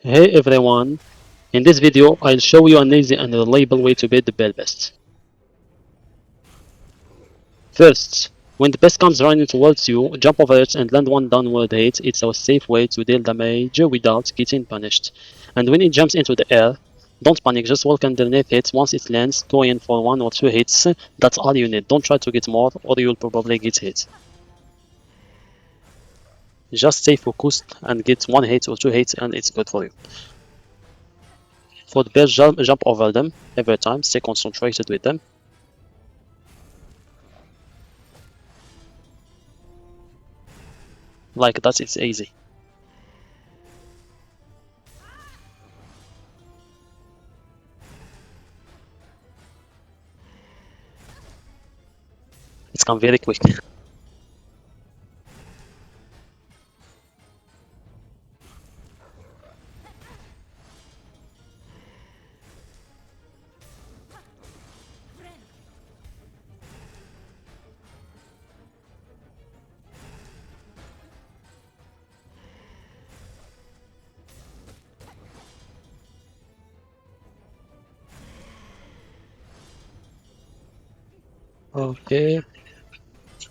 Hey everyone, in this video I'll show you an easy and reliable way to beat the bell best. First, when the best comes running towards you, jump over it and land one downward hit. It's a safe way to deal damage without getting punished. And when it jumps into the air, don't panic, just walk underneath it. Once it lands, go in for one or two hits. That's all you need. Don't try to get more or you'll probably get hit. Just stay focused and get one hit or two hits and it's good for you. For the best, jump over them every time. Stay concentrated with them. Like that, it's easy. It's come very quick. Okay.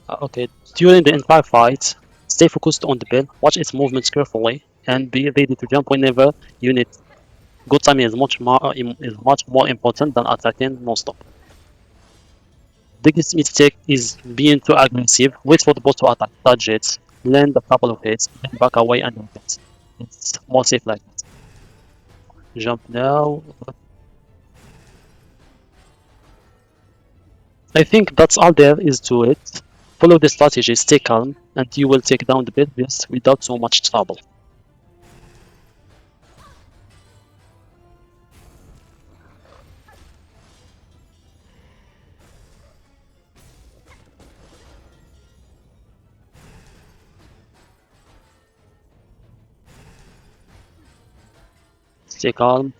Okay. During the entire fight, stay focused on the bell. Watch its movements carefully, and be ready to jump whenever you need. Good timing is much more important than attacking non-stop. Biggest mistake is being too aggressive. Wait for the boss to attack. Dodge it. Land a couple of hits. Then back away and repeat. It's more safe like that. Jump now. I think that's all there is to it. Follow the strategy, stay calm, and you will take down the big beast without so much trouble. Stay calm.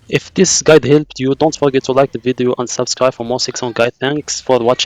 If this guide helped you, don't forget to like the video and subscribe for more Silksong guide. Thanks for watching.